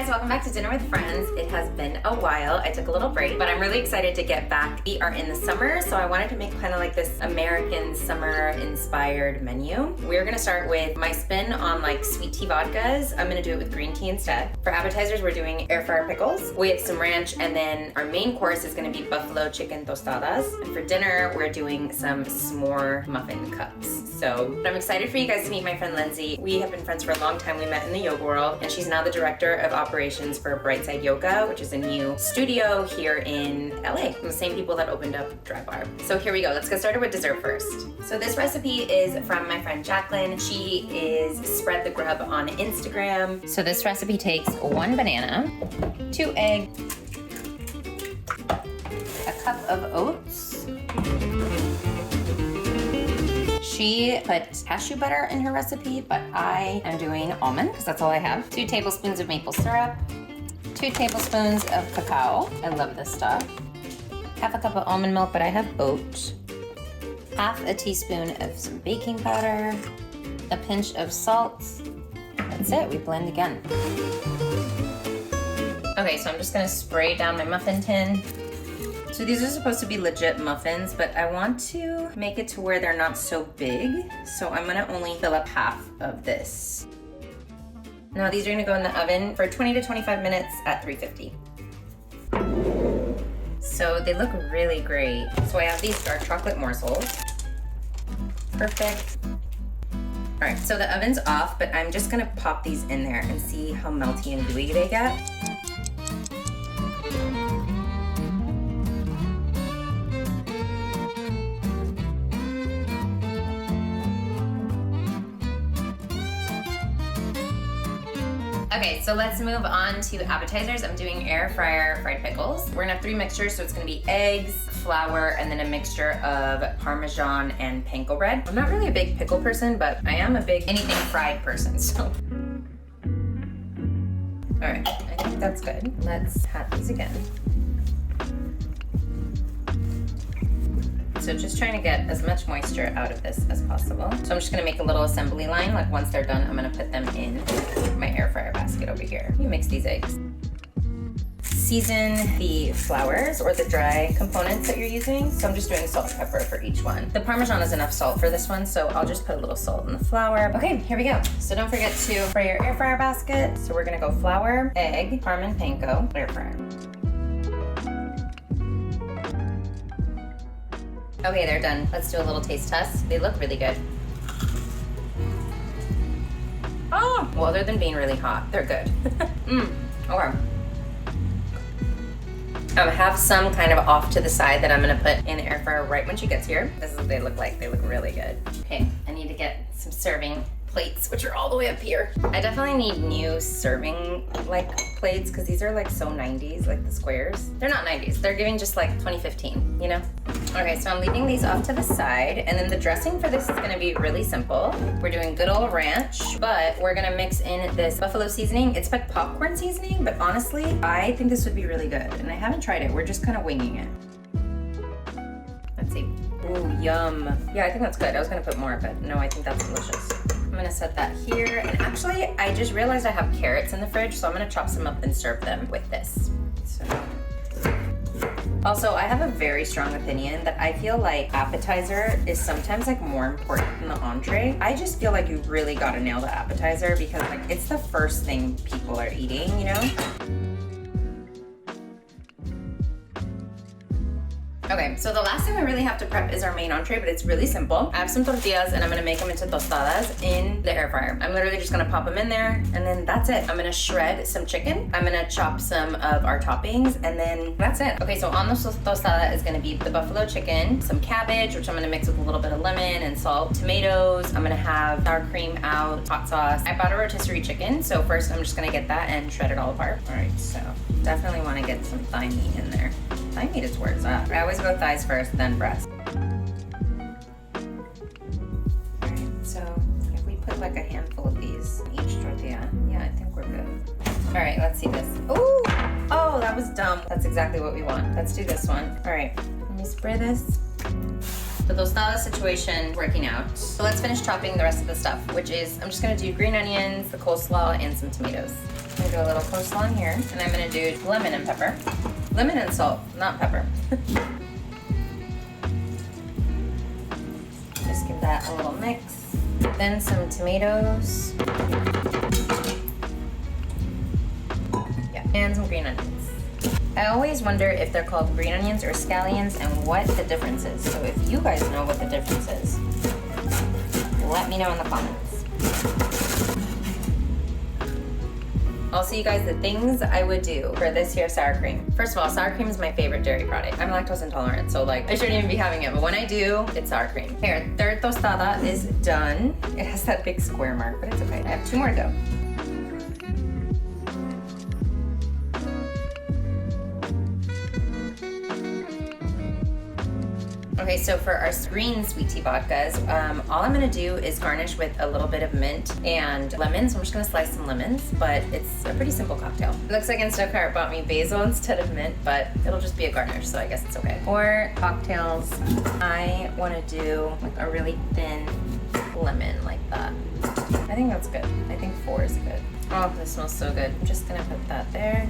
guys, welcome back to Dinner with Friends. It has been a while. I took a little break, but I'm really excited to get back. We are in the summer, so I wanted to make kind of like this American summer inspired menu. We're gonna start with my spin on like sweet tea vodkas. I'm gonna do it with green tea instead. For appetizers, we're doing air fryer pickles. We have some ranch, and then our main course is gonna be Buffalo Chicken Tostadas. And for dinner, we're doing some S'mores Muffin cups. So I'm excited for you guys to meet my friend Lindsay. We have been friends for a long time. We met in the yoga world, and she's now the director of operations for Brightside Yoga, which is a new studio here in LA. From the same people that opened up Dry Bar. So here we go. Let's get started with dessert first. So this recipe is from my friend Jacqueline. She is Spread the Grub on Instagram. So this recipe takes 1 banana, 2 eggs, a cup of oats. She put cashew butter in her recipe, but I am doing almond because that's all I have. 2 tablespoons of maple syrup, 2 tablespoons of cacao. I love this stuff. Half a cup of almond milk, but I have oat. Half a teaspoon of some baking powder, a pinch of salt. That's it, we blend again. Okay, so I'm just gonna spray down my muffin tin. So these are supposed to be legit muffins, but I want to make it to where they're not so big. So I'm gonna only fill up half of this. Now these are gonna go in the oven for 20 to 25 minutes at 350. So they look really great. So I have these dark chocolate morsels. Perfect. All right, so the oven's off, but I'm just gonna pop these in there and see how melty and gooey they get. Okay, so let's move on to appetizers. I'm doing air fryer fried pickles. We're gonna have 3 mixtures, so it's gonna be eggs, flour, and then a mixture of Parmesan and panko bread. I'm not really a big pickle person, but I am a big anything fried person, so. All right, I think that's good. Let's pat these again. So just trying to get as much moisture out of this as possible. So I'm just gonna make a little assembly line. Like once they're done, I'm gonna put them in my air fryer basket over here. You mix these eggs. Season the flours or the dry components that you're using. So I'm just doing salt and pepper for each one. The Parmesan is enough salt for this one, so I'll just put a little salt in the flour. Okay, here we go. So don't forget to fry your air fryer basket. So we're gonna go flour, egg, parm and panko, air fryer. Okay, they're done. Let's do a little taste test. They look really good. Oh, well, other than being really hot, they're good. Okay. I have some kind of off to the side that I'm gonna put in the air fryer right when she gets here. This is what they look like. They look really good. Okay, I need to get some serving plates, which are all the way up here. I definitely need new serving like plates because these are like so 90s, like the squares. They're not 90s, they're giving just like 2015, you know? Okay, so I'm leaving these off to the side, and then the dressing for this is gonna be really simple. We're doing good old ranch, but we're gonna mix in this buffalo seasoning. It's like popcorn seasoning, but honestly, I think this would be really good, and I haven't tried it. We're just kind of winging it. Let's see. Ooh, yum. Yeah, I think that's good. I was gonna put more, but no, I think that's delicious. I'm gonna set that here, and actually, I just realized I have carrots in the fridge, so I'm gonna chop some up and serve them with this. So. Also, I have a very strong opinion that I feel like appetizer is sometimes like more important than the entree. I just feel like you really gotta nail the appetizer because like it's the first thing people are eating, you know? Okay, so the last thing we really have to prep is our main entree, but it's really simple. I have some tortillas and I'm gonna make them into tostadas in the air fryer. I'm literally just gonna pop them in there and then that's it. I'm gonna shred some chicken. I'm gonna chop some of our toppings and then that's it. Okay, so on the tostada is gonna be the buffalo chicken, some cabbage, which I'm gonna mix with a little bit of lemon and salt, tomatoes. I'm gonna have sour cream out, hot sauce. I bought a rotisserie chicken, so first I'm just gonna get that and shred it all apart. All right, so definitely wanna get some thigh meat in there. Thigh meat is where it's at. I always go thighs first, then breast. Alright, so if we put like a handful of these in each tortilla, yeah, I think we're good. Alright, let's see this. Ooh! Oh, that was dumb. That's exactly what we want. Let's do this one. Alright, let me spray this. The tostada situation working out. So let's finish chopping the rest of the stuff, which is, I'm just gonna do green onions, the coleslaw, and some tomatoes. I'm gonna do a little coleslaw in here, and I'm gonna do lemon and pepper. Lemon and salt, not pepper. Just give that a little mix. Then some tomatoes. Yeah, and some green onions. I always wonder if they're called green onions or scallions and what the difference is. So if you guys know what the difference is, let me know in the comments. Also, you guys, the things I would do for this here sour cream. First of all, sour cream is my favorite dairy product. I'm lactose intolerant, so like I shouldn't even be having it, but when I do, it's sour cream. Here, third tostada is done. It has that big square mark, but it's okay. I have 2 more to go. Okay, so for our green sweet tea vodkas, all I'm gonna do is garnish with a little bit of mint and lemons. So I'm just gonna slice some lemons, but it's a pretty simple cocktail. It looks like Instacart bought me basil instead of mint, but it'll just be a garnish, so I guess it's okay. For cocktails, I wanna do like a really thin lemon like that. I think that's good. I think 4 is good. Oh, this smells so good. I'm just gonna put that there.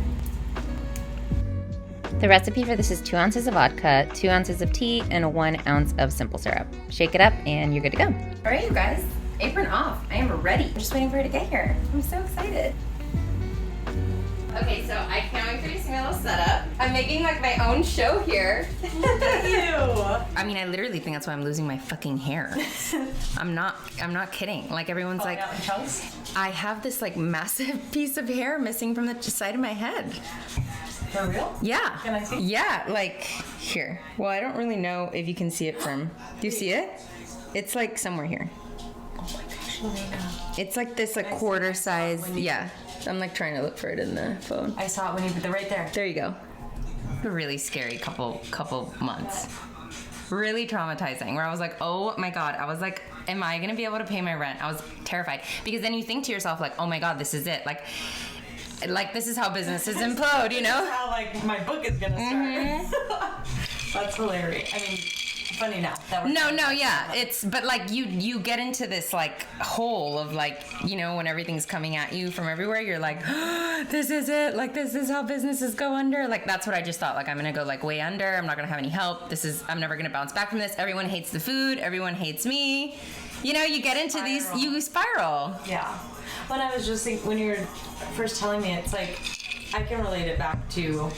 The recipe for this is 2 ounces of vodka, 2 ounces of tea, and 1 ounce of simple syrup. Shake it up and you're good to go. All right, you guys, apron off. I am ready. I'm just waiting for her to get here. I'm so excited. Okay, so I can't wait for you to see my little setup. I'm making like my own show here. Look at you. I mean, I literally think that's why I'm losing my fucking hair. I'm not kidding. Like everyone's Falling like, out in chunks? I have this like massive piece of hair missing from the side of my head. For real? Yeah. Can I see? Yeah, like here. Well, I don't really know if you can see it from. Do you see it? It's like somewhere here. Oh my gosh, Elena. It's like this like quarter size. Yeah. I'm like trying to look for it in the phone. I saw it when you put it right there. There you go. A really scary couple months. Really traumatizing, where I was like, oh my God. I was like, am I gonna be able to pay my rent? I was terrified. Because then you think to yourself like, oh my God, this is it. Like this is how businesses implode, you know? This is how like my book is gonna start. That's hilarious. I mean, funny now. That was No, yeah. But like you get into this like hole of like, you know, when everything's coming at you from everywhere, you're like, oh, this is it. Like this is how businesses go under. Like that's what I just thought. Like I'm gonna go like way under. I'm not gonna have any help. I'm never gonna bounce back from this. Everyone hates the food. Everyone hates me. You know, you get into these, you spiral. Yeah. When I was just thinking, when you were first telling me, it's like, I can relate it back to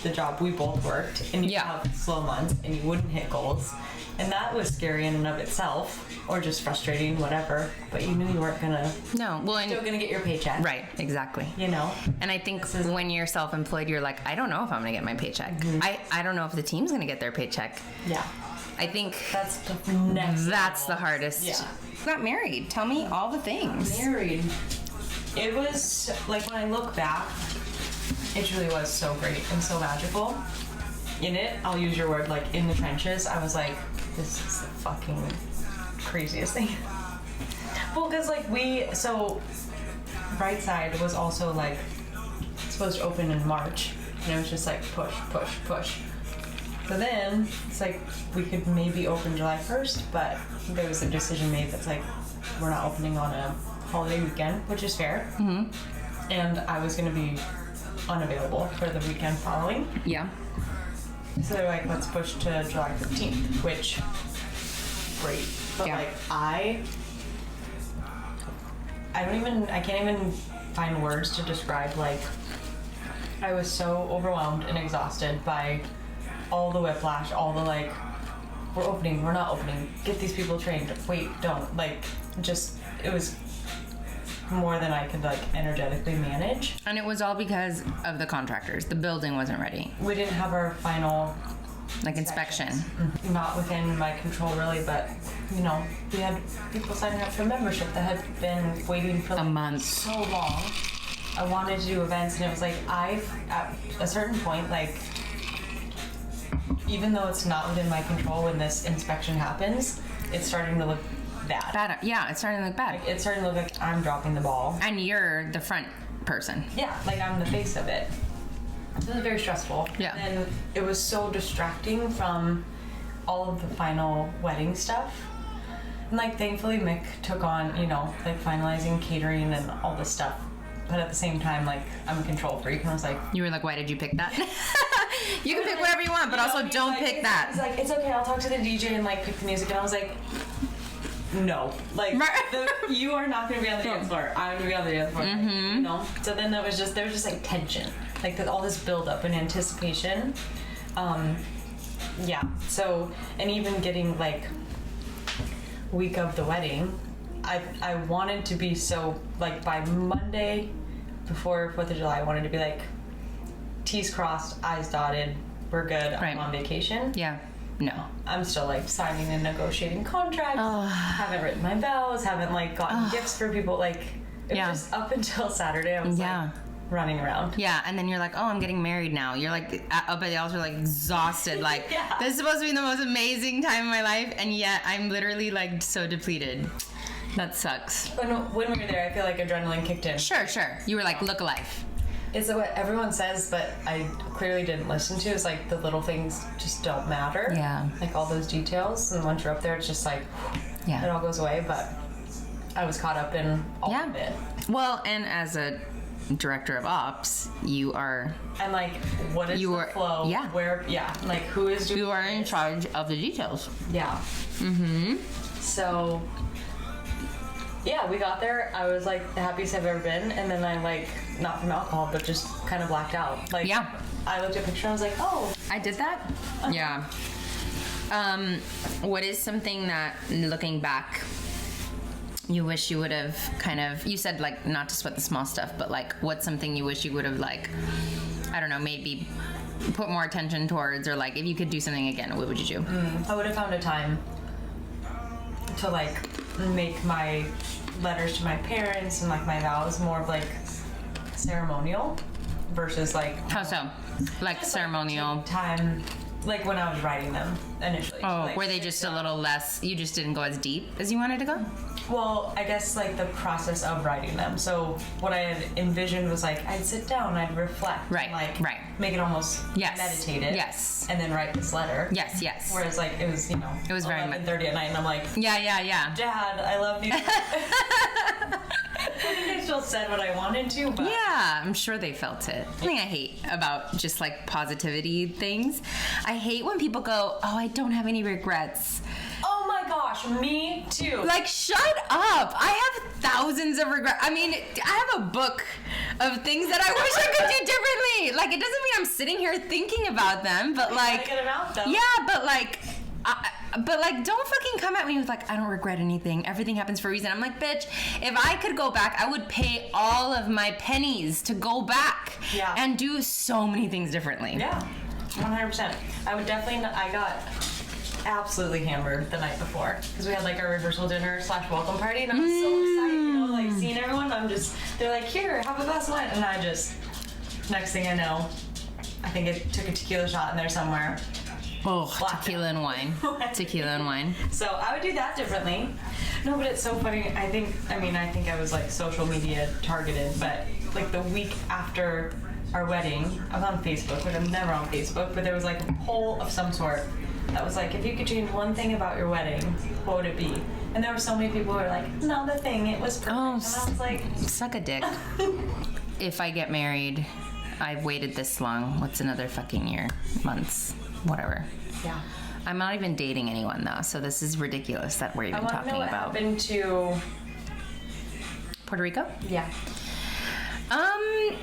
the job we both worked, and you have slow months, and you wouldn't hit goals, and that was scary in and of itself, or just frustrating, whatever, but you knew you weren't gonna, No, well, still gonna get your paycheck. Right, exactly. You know? And I think when you're self-employed, you're like, I don't know if I'm gonna get my paycheck. I don't know if the team's gonna get their paycheck. Yeah. I think That's the next that's level. the hardest. Yeah. Got married. Tell me all the things. Married. It was, like, when I look back, it truly was so great and so magical. In it, I'll use your word, like, in the trenches, I was like, this is the fucking craziest thing. Well, because, like, Bright Side was also, like, supposed to open in March, and it was just, like, push, push, push. So then, it's like, we could maybe open July 1st, but there was a decision made that's like, we're not opening on a holiday weekend, which is fair. Mm-hmm. And I was going to be unavailable for the weekend following. Yeah. So they're like, let's push to July 15th, which, great. But like, I can't even find words to describe, like, I was so overwhelmed and exhausted by all the whiplash, all the like, we're opening, we're not opening, get these people trained, wait, don't, like, just, it was more than I could like energetically manage. And it was all because of the contractors. The building wasn't ready. We didn't have our final like inspection. Not within my control really, but you know, we had people signing up for membership that had been waiting for like, a month. So long. I wanted to do events, and it was like, at a certain point, like, even though it's not within my control when this inspection happens, it's starting to look bad. Yeah, it's starting to look bad. Like, it's starting to look like I'm dropping the ball. And you're the front person. Yeah, like I'm the face of it. It was very stressful. Yeah. And it was so distracting from all of the final wedding stuff. And like, thankfully Mick took on, you know, like finalizing catering and all this stuff but at the same time, like, I'm a control freak, and I was like, You were like, why did you pick that? You can pick whatever you want, but also don't like, pick that. He's like, it's okay, I'll talk to the DJ and like pick the music, and I was like, no, like you are not gonna be on the dance floor. I'm gonna be on the dance floor. Mm-hmm. You know. So then there was just like tension, like all this build up and anticipation. Yeah. So and even getting like week of the wedding, I wanted to be so like by Monday before 4th of July, I wanted to be like T's crossed, I's dotted. We're good. Right. I'm on vacation. Yeah. No. I'm still like signing and negotiating contracts. Haven't written my vows. Haven't like gotten gifts for people. Like it was just up until Saturday. I was like running around. Yeah, and then you're like, oh, I'm getting married now. You're like up at the altar, like exhausted. Like this is supposed to be the most amazing time of my life, and yet I'm literally like so depleted. That sucks. When we were there, I feel like adrenaline kicked in. Sure. You were like, look alive. It's what everyone says, but I clearly didn't listen to. It's like the little things just don't matter. Yeah. Like all those details, and once you're up there, it's just like it all goes away. But I was caught up in all of it. Well, and as a director of ops, you are. And like, what is the flow? Yeah. Where? Yeah. Like, who is doing? You are in charge of the details. Yeah. Mm-hmm. So. Yeah, we got there. I was like the happiest I've ever been, and then I like not from alcohol, but just kind of blacked out. Like, I looked at a picture and I was like, oh, I did that. Yeah. What is something that, looking back, you wish you would have kind of? You said like not to sweat the small stuff, but like, what's something you wish you would have like? I don't know, maybe put more attention towards, or like, if you could do something again, what would you do? I would have found a time to like make my letters to my parents and like my vows more of like ceremonial versus like how so? Like ceremonial time, like when I was writing them initially. Oh, like, were they just a little less? You just didn't go as deep as you wanted to go? Well, I guess like the process of writing them. So what I had envisioned was like I'd sit down, I'd reflect, right, and, like right, make it almost meditative, yes, and then write this letter, yes. Whereas like it was, it was very 11:30 at night, and I'm like, yeah. Dad, I love you. I think I still said what I wanted to, but yeah, I'm sure they felt it. Something I hate about just like positivity things, I hate when people go, oh, I don't have any regrets. Oh my gosh, me too. Like, shut up. I have thousands of regrets. I mean, I have a book of things that I wish I could do differently. Like, it doesn't mean I'm sitting here thinking about them, but like, get them out, though. Yeah, but like, don't fucking come at me with like, I don't regret anything. Everything happens for a reason. I'm like, bitch, if I could go back, I would pay all of my pennies to go back and do so many things differently. Yeah, 100%. I would definitely, I got absolutely hammered the night before because we had like our rehearsal dinner / welcome party, and I was so excited, like seeing everyone. They're like, here, have a glass of wine, and I just, next thing I know, I think it took a tequila shot in there somewhere. Oh, tequila and wine. Tequila and wine. So I would do that differently. No, but it's so funny. I think I was like social media targeted, but like the week after our wedding, I was on Facebook, which I'm never on Facebook, but there was like a poll of some sort that was like, if you could change one thing about your wedding, what would it be? And there were so many people who were like, not the thing, it was perfect. And I was like, suck a dick. If I get married, I've waited this long. What's another fucking year? Months? Whatever. Yeah. I'm not even dating anyone though, so this is ridiculous that we're even talking about. I want to know what happened to Puerto Rico? Yeah.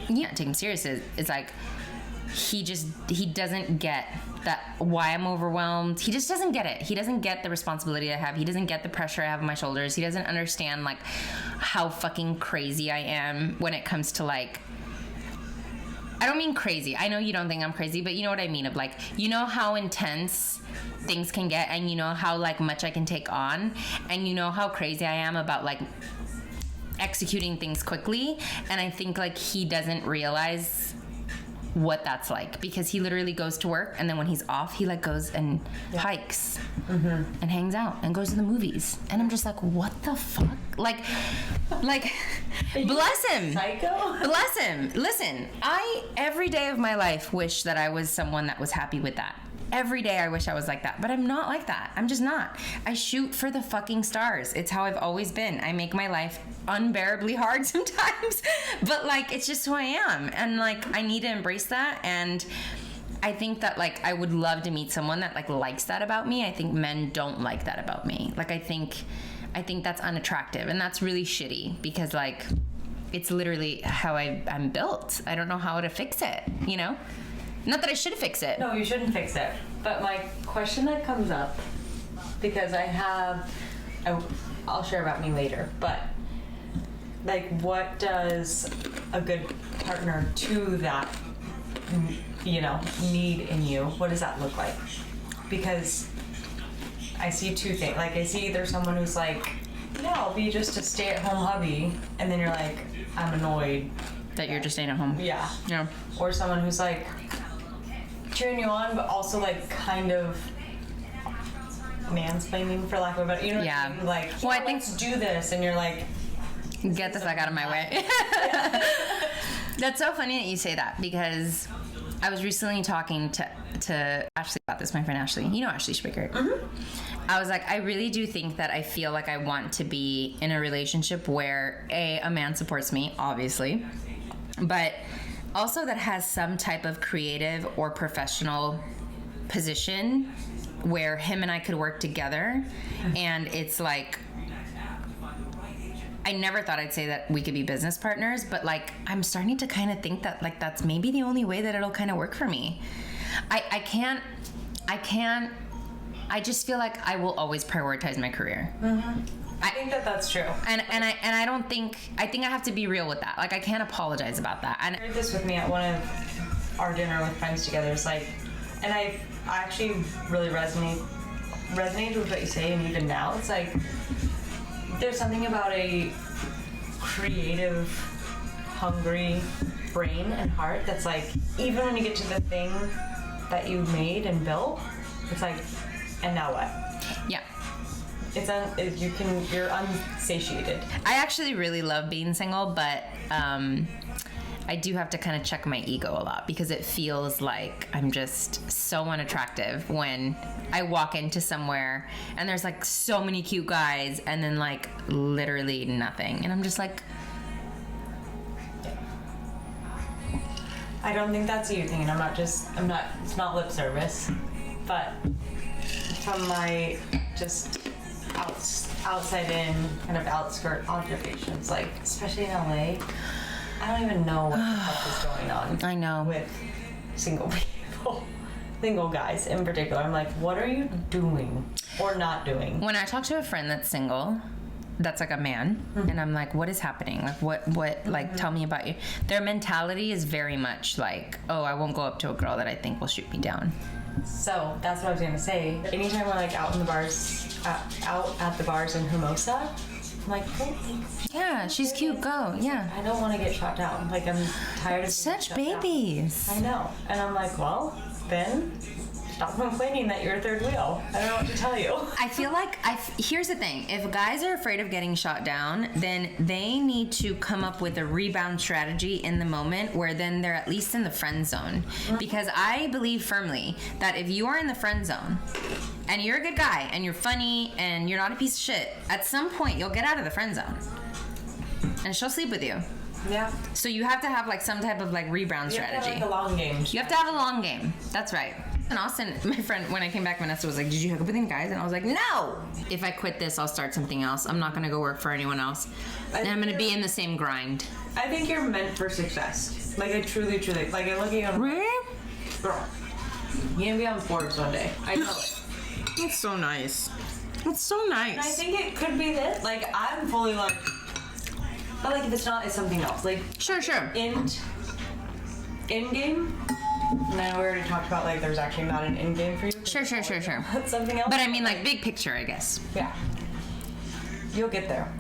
Yeah, take him serious. It's like he doesn't get that why I'm overwhelmed. He just doesn't get it. He doesn't get the responsibility I have. He doesn't get the pressure I have on my shoulders. He doesn't understand like how fucking crazy I am when it comes to like, I don't mean crazy. I know you don't think I'm crazy, but you know what I mean of like, you know how intense things can get, and you know how like much I can take on, and you know how crazy I am about like executing things quickly. And I think like he doesn't realize what that's like, because he literally goes to work, and then when he's off, he like goes and hikes and hangs out and goes to the movies, and I'm just like, what the fuck? Like bless him. Psycho? Bless him. Listen, I every day of my life wish that I was someone that was happy with that. every day I wish I was like that, but I'm not like that. I'm just not. I shoot for the fucking stars. It's how I've always been. I make my life unbearably hard sometimes, but like, it's just who I am. And like, I need to embrace that. And I think that like, I would love to meet someone that like likes that about me. I think men don't like that about me. Like, I think that's unattractive, and that's really shitty, because like, it's literally how I'm built. I don't know how to fix it, you know? Not that I should fix it. No, you shouldn't fix it. But my question that comes up, because I'll share about me later, but like, what does a good partner to that, you know, need in you? What does that look like? Because I see two things. Like, I see either someone who's like, yeah, I'll be just a stay-at-home hubby, and then you're like, I'm annoyed that you're just staying at home. Yeah. Yeah. Or someone who's like cheering you on, but also like kind of mansplaining, for lack of a better, you know what I mean? Like, yeah, well, I think let's do this, and you're like, get the fuck out of my way. That's so funny that you say that, because I was recently talking to Ashley about this, my friend Ashley. You know Ashley Spickert. Mm-hmm. I was like, I really do think that I feel like I want to be in a relationship where a man supports me, obviously, but also that has some type of creative or professional position where him and I could work together. And it's like, I never thought I'd say that we could be business partners, but like, I'm starting to kind of think that like, that's maybe the only way that it'll kind of work for me. I just feel like I will always prioritize my career. Mm-hmm. I think that's true. And I don't think, I think I have to be real with that. Like, I can't apologize about that. And I heard this with me at one of our dinner with friends together. It's like, and I actually really resonated with what you say, and even now, it's like, there's something about a creative, hungry brain and heart that's like, even when you get to the thing that you made and built, it's like, and now what? Yeah. You're unsatiated. I actually really love being single, but I do have to kind of check my ego a lot, because it feels like I'm just so unattractive when I walk into somewhere and there's like so many cute guys and then like literally nothing. And I'm just like, I don't think that's you thing, and it's not lip service, but from my just outside in kind of outskirt observations, like especially in LA, I don't even know what the fuck is going on. I know. With single people, single guys in particular. I'm like, what are you doing or not doing? When I talk to a friend that's single, that's like a man, mm-hmm. and I'm like, what is happening? Like, what, mm-hmm. like, tell me about you. Their mentality is very much like, oh, I won't go up to a girl that I think will shoot me down. So that's what I was gonna say. Anytime we're like out in the bars, out at the bars in Hermosa, I'm like, oh, thanks. Yeah, she's cute. Go. Yeah. I don't want to get shot down. Like, I'm tired of such babies. Down. I know, and I'm like, well, then stop complaining that you're a third wheel. I don't know what to tell you. I feel like here's the thing. If guys are afraid of getting shot down, then they need to come up with a rebound strategy in the moment where then they're at least in the friend zone. Mm-hmm. Because I believe firmly that if you are in the friend zone and you're a good guy and you're funny and you're not a piece of shit, at some point you'll get out of the friend zone and she'll sleep with you. Yeah. So you have to have like some type of like rebound strategy. You have to have like a long game. You have to have a long game. That's right. In Austin, my friend, when I came back, Vanessa was like, did you hook up with any guys? And I was like, no! If I quit this, I'll start something else. I'm not going to go work for anyone else. And I'm going to be in the same grind. I think you're meant for success. Like, I truly, like, I look at you and really? Girl, you're going to be on Forbes one day. I know it. That's so nice. That's so nice. And I think it could be this. Like, I'm fully like, but like, if it's not, it's something else. Like, sure. End game. And I already talked about like there's actually not an end game for you. Sure. That's something else. But I mean, like, big picture, I guess. Yeah. You'll get there.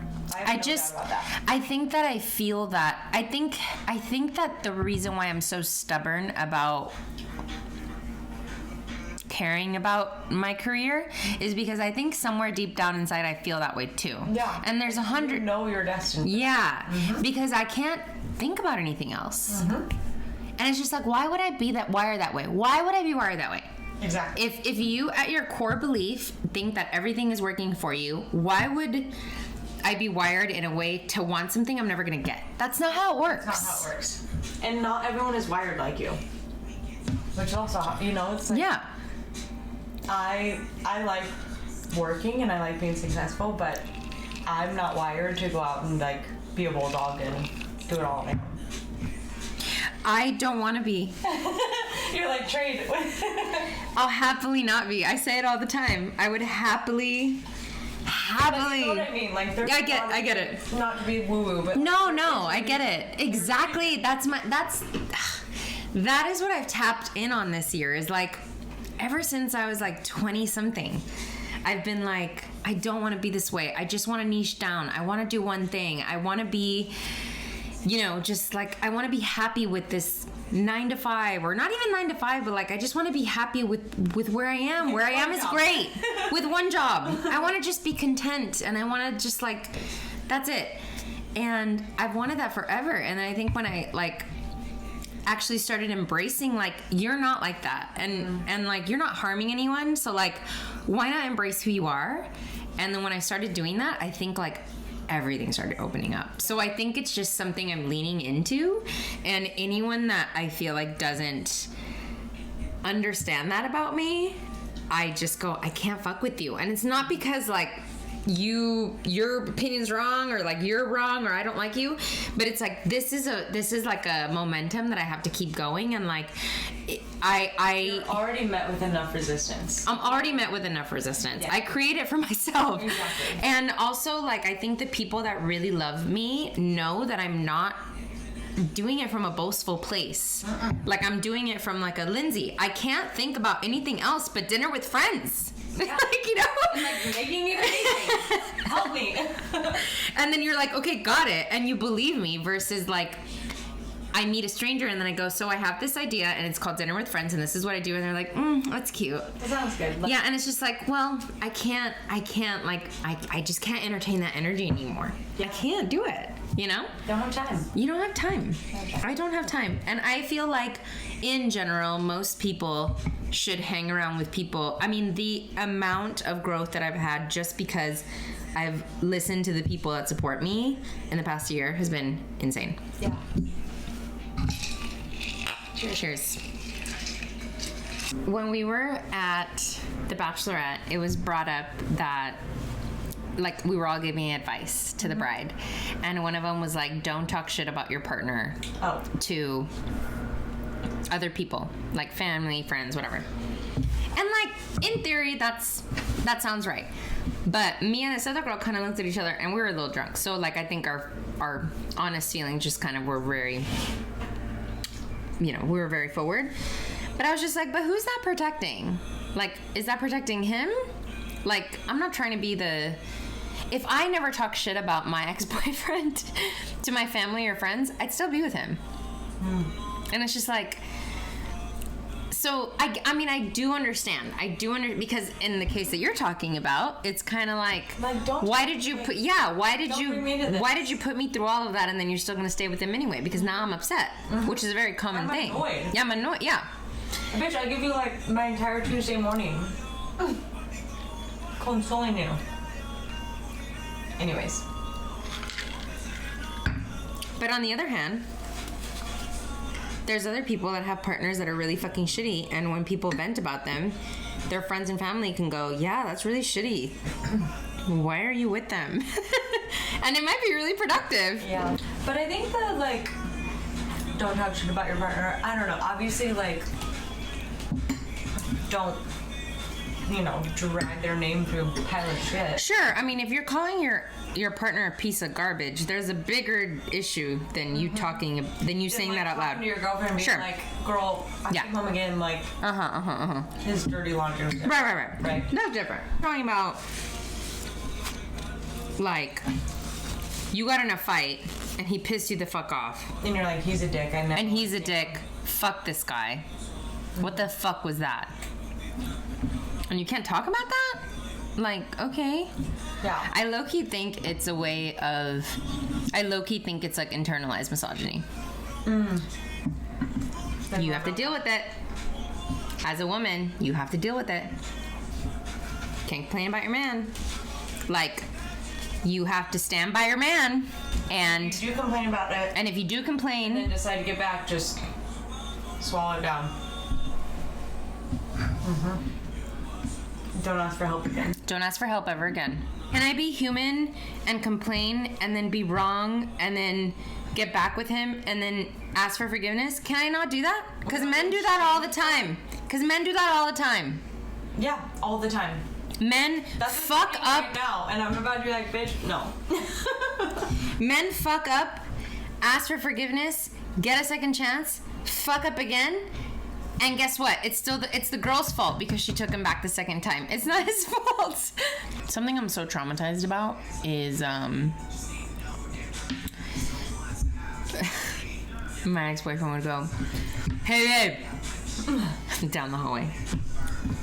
I think that I feel that. I think that the reason why I'm so stubborn about caring about my career is because I think somewhere deep down inside I feel that way too. Yeah. And there's 100. You know your destiny. Yeah. Mm-hmm. Because I can't think about anything else. Mm-hmm. And it's just like, why would I be that wired that way? Why would I be wired that way? Exactly. If you, at your core belief, think that everything is working for you, why would I be wired in a way to want something I'm never gonna get? That's not how it works. That's not how it works. And not everyone is wired like you. Which is also, it's like... Yeah. I like working and I like being successful, but I'm not wired to go out and, like, be a bulldog and do it all on my own. I don't want to be. You're like, trade. I'll happily not be. I say it all the time. I would happily. But you know what I mean? Like, I get it. Not to be woo-woo, but... No, I get it. Exactly. That is what I've tapped in on this year, is like, ever since I was like 20 something, I've been like, I don't want to be this way. I just want to niche down. I want to do one thing. I want to be, just like, I want to be happy with this 9 to 5, or not even 9 to 5, but like, I just want to be happy with where I am. Where I am is great. With one job. I want to just be content, and I want to just like, that's it. And I've wanted that forever. And I think when I like actually started embracing, like, you're not like that, and like, you're not harming anyone, so like, why not embrace who you are? And then when I started doing that, I think like everything started opening up. So I think it's just something I'm leaning into, and anyone that I feel like doesn't understand that about me, I just go, I can't fuck with you. And it's not because like your opinion's wrong, or like you're wrong, or I don't like you, but it's like, this is like a momentum that I have to keep going. And like, You're already met with enough resistance. I'm already met with enough resistance. Yeah. I create it for myself. Exactly. And also, like, I think the people that really love me know that I'm not doing it from a boastful place. Like, I'm doing it from like a Lindsay. I can't think about anything else but dinner with friends. Yeah. Like, I'm like, making it amazing. Help me. And then you're like, okay, got it. And you believe me, versus like, I meet a stranger and then I go, so I have this idea and it's called Dinner with Friends and this is what I do. And they're like, that's cute. That sounds good. Yeah, and it's just like, well, I can't, like, I just can't entertain that energy anymore. Yeah. I can't do it, Don't have time. You don't have time. I don't have time. And I feel like, in general, most people should hang around with people. I mean, the amount of growth that I've had just because I've listened to the people that support me in the past year has been insane. Yeah. Cheers. When we were at the Bachelorette, it was brought up that, like, we were all giving advice to the bride, and one of them was like, don't talk shit about your partner to other people, like family, friends, whatever. And like, in theory, that sounds right. But me and this other girl kind of looked at each other, and we were a little drunk. So like, I think our honest feelings just kind of were very, we were very forward. But I was just like, but who's that protecting? Like, is that protecting him? Like, I'm not trying to be the... If I never talk shit about my ex-boyfriend to my family or friends, I'd still be with him. And it's just like... So, I mean, I do understand. Because in the case that you're talking about, it's kind of like why did you put me through all of that, and then you're still going to stay with him anyway? Because now I'm upset, which is a very common thing. Annoyed. Yeah, I'm annoyed. Yeah. Bitch, I give you like my entire Tuesday morning consoling you. Anyways. But on the other hand, there's other people that have partners that are really fucking shitty, and when people vent about them, their friends and family can go, yeah, that's really shitty. Why are you with them? And it might be really productive. Yeah. But I think that, like, don't talk shit about your partner. I don't know. Obviously, like, don't, drag their name through a pile of shit. Sure. I mean, if you're calling your partner a piece of garbage, there's a bigger issue than you saying that out loud. To your girlfriend being like, girl, I came home again, like, his dirty laundry was different. Right. That's different. Talking about, like, you got in a fight and he pissed you the fuck off. And you're like, he's a dick. And he's a dick. Fuck this guy. What the fuck was that? And you can't talk about that? Like, okay. Yeah. I low-key think it's a way of... I low-key think it's like internalized misogyny. You have to deal with it. As a woman, you have to deal with it. Can't complain about your man. Like, you have to stand by your man. And You do complain about it, if you do complain, and then decide to get back, just swallow it down. Don't ask for help again. don't ask for help ever again. Can I be human and complain and then be wrong and then get back with him and then ask for forgiveness? Can I not do that? Because men do that all the time. Yeah, all the time. Men That's fuck what's happening up. right now, and I'm about to be like, bitch, no. Men fuck up, ask for forgiveness, get a second chance, fuck up again, and guess what? It's the girl's fault because she took him back the second time. It's not his fault. Something I'm so traumatized about is my ex-boyfriend would go, "Hey babe," down the hallway.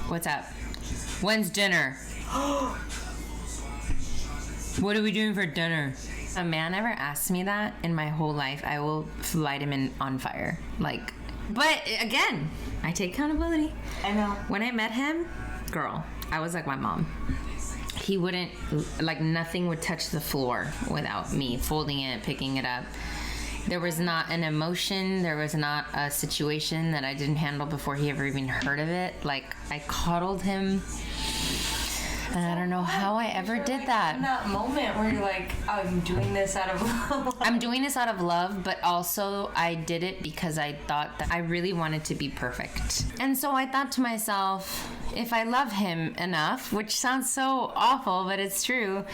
"What's up? When's dinner?" "What are we doing for dinner?" A man ever asks me that in my whole life, I will light him on fire. Like, but again, I take accountability. I know. When I met him, girl, I was like my mom. He wouldn't, like, nothing would touch the floor without me folding it, picking it up. There was not an emotion, there was not a situation that I didn't handle before he ever even heard of it. Like, I coddled him. And I don't know how I ever did In that. that moment where you're like, I'm doing this out of love. I'm doing this out of love, but also I did it because I thought that I really wanted to be perfect. And so I thought to myself, if I love him enough, which sounds so awful, but it's true,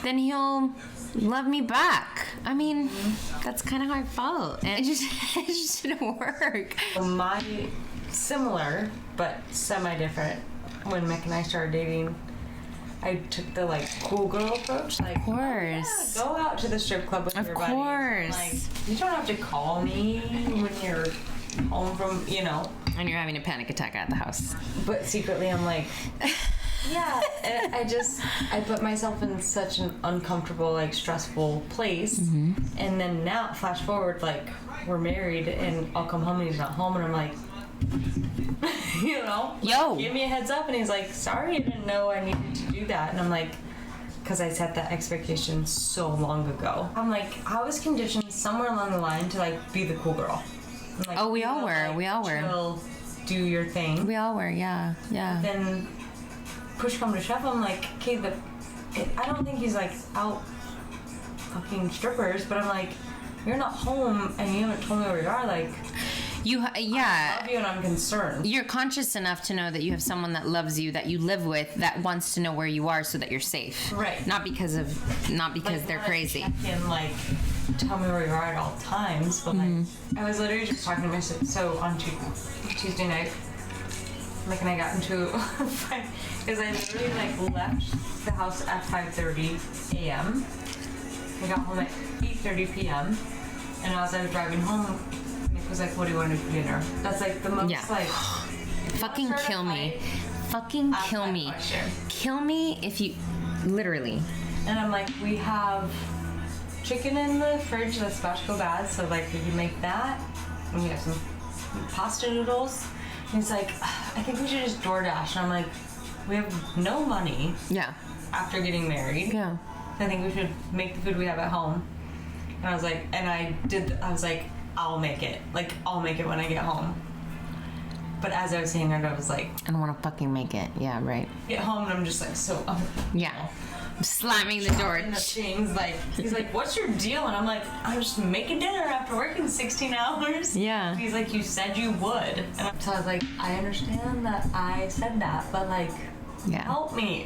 then he'll love me back. I mean, that's kind of how I felt. And it just didn't work. My similar, but semi-different, when Mick and I started dating, I took the like cool girl approach. Like, Of course. yeah, go out to the strip club with Of your buddies. course. Like, you don't have to call me when you're home from, And you're having a panic attack at the house. But secretly I'm like, yeah. And I put myself in such an uncomfortable, like, stressful place. And then now, flash forward, like, we're married and I'll come home and he's not home and I'm like, Yo. give me a heads up. And he's like, sorry, I didn't know I needed to do that. And I'm like, because I set that expectation so long ago. I'm like, I was conditioned somewhere along the line to, like, be the cool girl. Like, Oh, we all were. like, We all were. chill, do your thing. We all were, yeah. Then push come to shove, I'm like, okay, I don't think he's like out fucking strippers, but I'm like, you're not home and you haven't told me where you are. Like, I love you and I'm concerned. You're conscious enough to know that you have someone that loves you, that you live with, that wants to know where you are so that you're safe. Right. Not because Like, they're not crazy. Check in, like, tell me where you are at all times. But like, I was literally just talking to my sister. So on Tuesday night, Mick and I got into a fight because I literally like left the house at 5:30 a.m. I got home at 8:30 p.m. And as I was driving home, Mick was like, "What do you want to do for dinner?" That's like the most like. Fucking kill me. Fucking Ask kill that me. question. Kill me if you. Literally. And I'm like, we have chicken in the fridge that's about to go bad, so like we can make that. And we have some pasta noodles. And he's like, I think we should just DoorDash. And I'm like, we have no money Yeah. after getting married. Yeah. I think we should make the food we have at home. And I was like, I was like, I'll make it. Like, I'll make it when I get home. But as I was saying that, I was like, I don't want to fucking make it. Yeah, right. get home and I'm just like, so, Yeah. Slamming the door. and the things like, he's like, what's your deal? And I'm like, I'm just making dinner after working 16 hours. Yeah. And he's like, you said you would. And so I was like, I understand that I said that, but like, Yeah. help me.